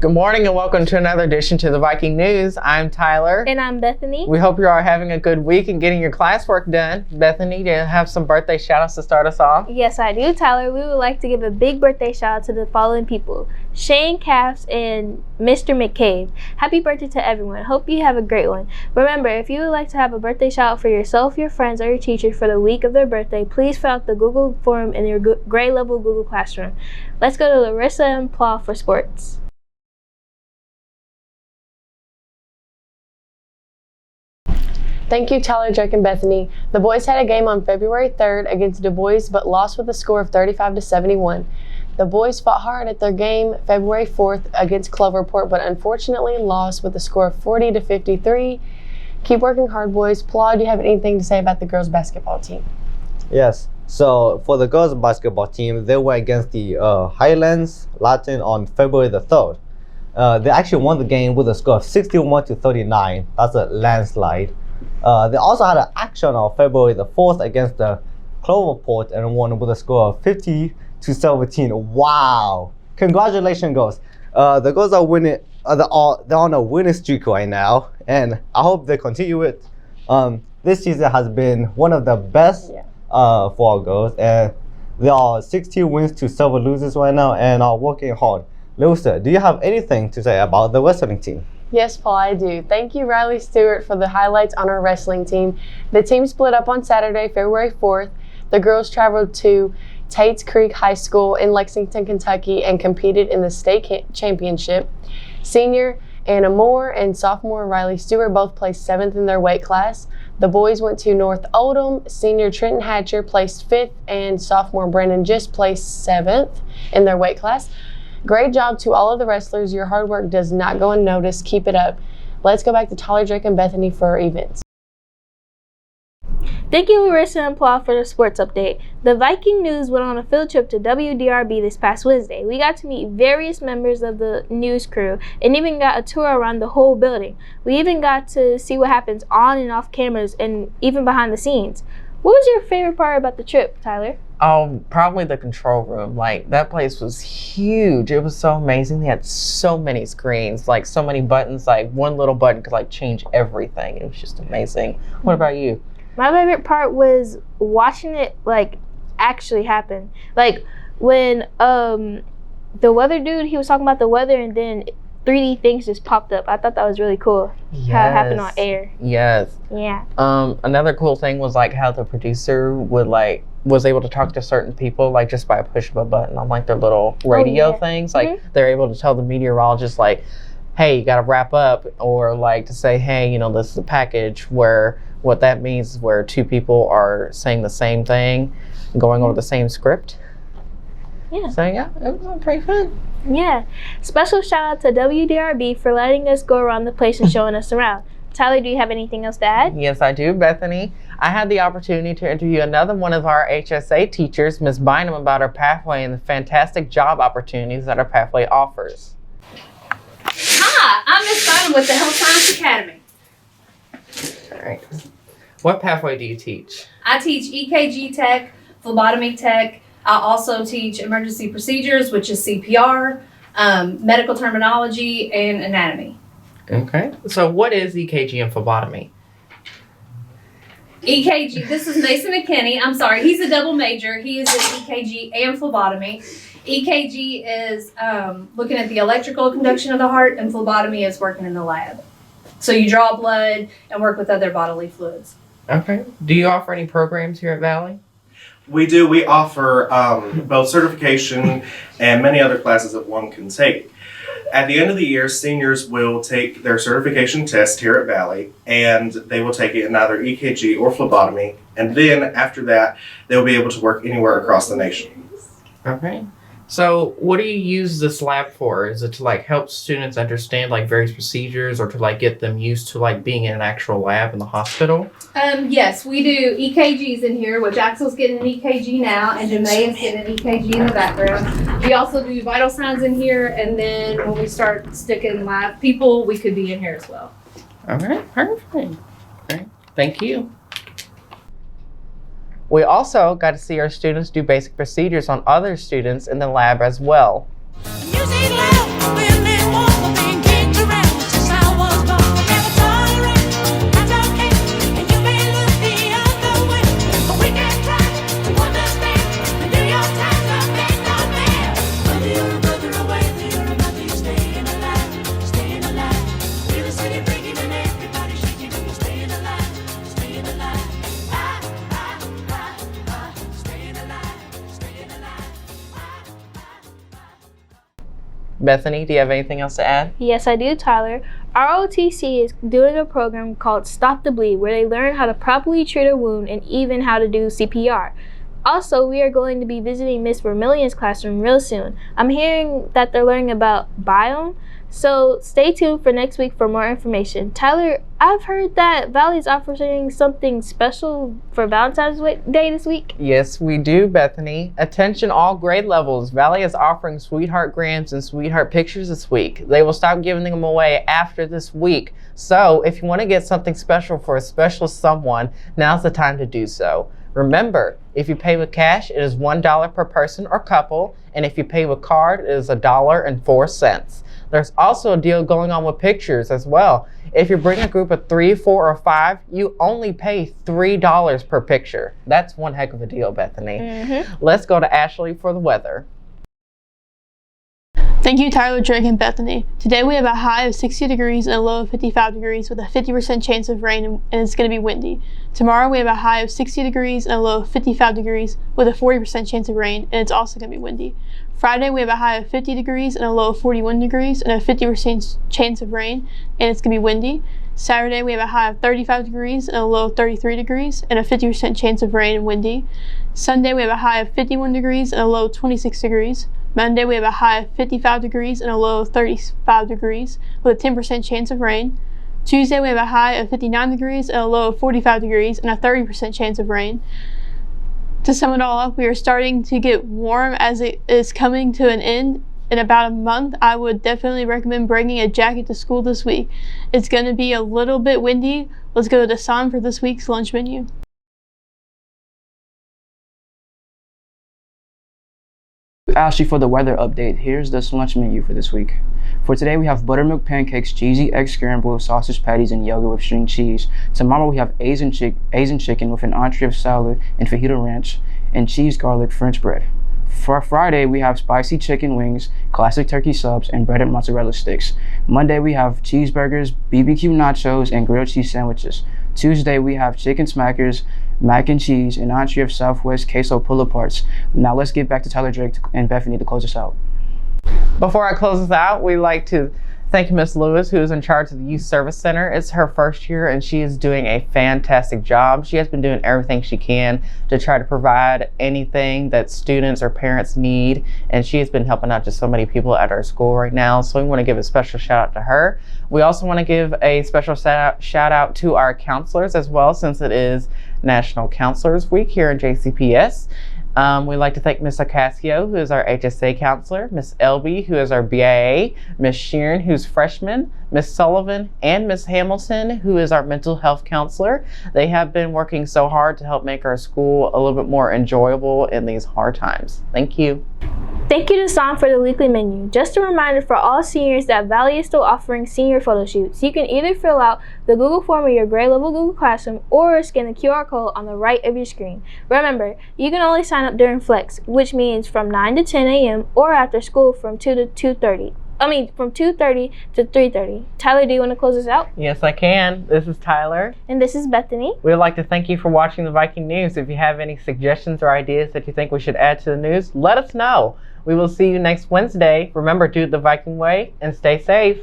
Good morning and welcome to another edition to the Viking News. I'm Tyler. And I'm Bethany. We hope you are having a good week and getting your classwork done. Bethany, do you have some birthday shout outs to start us off? Yes, I do, Tyler. We would like to give a big birthday shout out to the following people: Shane Caffs and Mr. McCabe. Happy birthday to everyone. Hope you have a great one. Remember, if you would like to have a birthday shout out for yourself, your friends, or your teacher for the week of their birthday, please fill out the Google form in your grade level Google Classroom. Let's go to Larissa and Paul for sports. Thank you, Tyler, Drake, and Bethany. The boys had a game on February 3rd against Du Bois, but lost with a score of 35-71. The boys fought hard at their game February 4th against Cloverport, but unfortunately lost with a score of 40-53. Keep working hard, boys. Paul, do you have anything to say about the girls' basketball team? Yes. So for the girls' basketball team, they were against the Highlands Latin on February the 3rd. They actually won the game with a score of 61-39. That's a landslide. They also had an action on February the 4th against the Cloverport and won with a score of 50-17. Wow! Congratulations, girls. The girls are winning. They're on a winning streak right now, and I hope they continue it. This season has been one of the best for our girls, and there are 16 wins to 7 losses right now, and are working hard. Larissa, do you have anything to say about the wrestling team? Yes, Paul, I do. Thank you, Riley Stewart, for the highlights on our wrestling team. The team split up on Saturday, February 4th. The girls traveled to Tate's Creek High School in Lexington, Kentucky, and competed in the state championship. Senior Anna Moore and sophomore Riley Stewart both placed 7th in their weight class. The boys went to North Oldham. Senior Trenton Hatcher placed 5th, and sophomore Brandon Gist placed 7th in their weight class. Great job to all of the wrestlers. Your hard work does not go unnoticed. Keep it up. Let's go back to Tyler, Drake, and Bethany for our events. Thank you, Larissa and Paul, for the sports update. The Viking News went on a field trip to WDRB this past Wednesday. We got to meet various members of the news crew and even got a tour around the whole building. We even got to see what happens on and off cameras and even behind the scenes. What was your favorite part about the trip, Tyler? Probably the control room. Like, that place was huge. It was so amazing. They had so many screens, like so many buttons. Like, one little button could like change everything. It was just amazing. What about you? My favorite part was watching it like actually happen. Like when the weather dude, he was talking about the weather, and then 3D things just popped up. I thought that was really cool. Yes. How it happened on air. Yes. Yeah. Another cool thing was like how the producer was able to talk to certain people like just by a push of a button on like their little radio things. Like they're able to tell the meteorologist like, hey, you gotta wrap up, or like to say, hey, you know, this is a package, where what that means is where two people are saying the same thing, going over the same script. Yeah. So yeah, it was pretty fun. Yeah. Special shout out to WDRB for letting us go around the place and showing us around. Tyler, do you have anything else to add? Yes, I do, Bethany. I had the opportunity to interview another one of our HSA teachers, Ms. Bynum, about her pathway and the fantastic job opportunities that our pathway offers. Hi, I'm Ms. Bynum with the Health Science Academy. All right. What pathway do you teach? I teach EKG tech, phlebotomy tech. I also teach emergency procedures, which is CPR, medical terminology, and anatomy. Okay. So what is EKG and phlebotomy? EKG, this is Mason McKinney. I'm sorry, he's a double major. He is in EKG and phlebotomy. EKG is looking at the electrical conduction of the heart, and phlebotomy is working in the lab. So you draw blood and work with other bodily fluids. Okay. Do you offer any programs here at Valley? We do. We offer both certification and many other classes that one can take. At the end of the year, seniors will take their certification test here at Valley, and they will take it in either EKG or phlebotomy. And then after that, they'll be able to work anywhere across the nation. Okay. So what do you use this lab for? Is it to like help students understand like various procedures, or to like get them used to like being in an actual lab in the hospital? Yes, we do EKGs in here, which Axel's getting an EKG now, and Jamae is getting an EKG in the background. We also do vital signs in here, and then when we start sticking live people, we could be in here as well. All right, perfect. Okay, thank you. We also got to see our students do basic procedures on other students in the lab as well. Music lab, Bethany, do you have anything else to add? Yes, I do, Tyler. ROTC is doing a program called Stop the Bleed, where they learn how to properly treat a wound and even how to do CPR. Also, we are going to be visiting Miss Vermillion's classroom real soon. I'm hearing that they're learning about biome, so stay tuned for next week for more information. Tyler, I've heard that Valley is offering something special for Valentine's Day this week. Yes, we do, Bethany. Attention all grade levels. Valley is offering Sweetheart Grams and Sweetheart Pictures this week. They will stop giving them away after this week. So if you want to get something special for a special someone, now's the time to do so. Remember, if you pay with cash, it is $1 per person or couple, and if you pay with card, it is $1.04. There's also a deal going on with pictures as well. If you bring a group of 3, 4, or 5, you only pay $3 per picture. That's one heck of a deal, Bethany. Let's go to Ashley for the weather. Thank you, Tyler, Drake, and Bethany. Today we have a high of 60 degrees and a low of 55 degrees with a 50% chance of rain, and it's going to be windy. Tomorrow we have a high of 60 degrees and a low of 55 degrees with a 40% chance of rain, and it's also going to be windy. Friday we have a high of 50 degrees and a low of 41 degrees and a 50% chance of rain, and it's going to be windy. Saturday we have a high of 35 degrees and a low of 33 degrees and a 50% chance of rain and windy. Sunday we have a high of 51 degrees and a low of 26 degrees. Monday we have a high of 55 degrees and a low of 35 degrees with a 10% chance of rain. Tuesday we have a high of 59 degrees and a low of 45 degrees and a 30% chance of rain. To sum it all up, we are starting to get warm as it is coming to an end. In about a month, I would definitely recommend bringing a jacket to school this week. It's going to be a little bit windy. Let's go to Dasan for this week's lunch menu. Ashley for the weather update. Here's the lunch menu for this week. For today, we have buttermilk pancakes, cheesy egg scramble, sausage patties, and yogurt with string cheese. Tomorrow, we have Asian chicken with an entree of salad and fajita ranch, and cheese garlic French bread. For Friday, we have spicy chicken wings, classic turkey subs, and breaded mozzarella sticks. Monday, we have cheeseburgers, BBQ nachos, and grilled cheese sandwiches. Tuesday, we have chicken smackers, mac and cheese, and entree of Southwest queso pull-aparts. Now let's get back to Tyler, Drake, and Bethany to close us out. Before I close this out, we'd like to thank Miss Lewis, who is in charge of the Youth Service Center. It's her first year, and she is doing a fantastic job. She has been doing everything she can to try to provide anything that students or parents need, and she has been helping out just so many people at our school right now, so we want to give a special shout out to her. We also want to give a special shout out to our counselors as well, since it is National Counselors Week here in JCPS. We'd like to thank Miss Ocasio, who is our HSA counselor, Miss Elby, who is our BIA, Miss Sheeran, who's freshman, Miss Sullivan, and Miss Hamilton, who is our mental health counselor. They have been working so hard to help make our school a little bit more enjoyable in these hard times. Thank you. Thank you to Sam for the weekly menu. Just a reminder for all seniors that Valley is still offering senior photo shoots. You can either fill out the Google form in your grade level Google Classroom or scan the QR code on the right of your screen. Remember, you can only sign up during Flex, which means from 9 to 10 a.m. or after school from 2 to 2:30. From 2:30 to 3:30. Tyler, do you want to close us out? Yes, I can. This is Tyler. And this is Bethany. We'd like to thank you for watching the Viking News. If you have any suggestions or ideas that you think we should add to the news, let us know. We will see you next Wednesday. Remember, do it the Viking way and stay safe.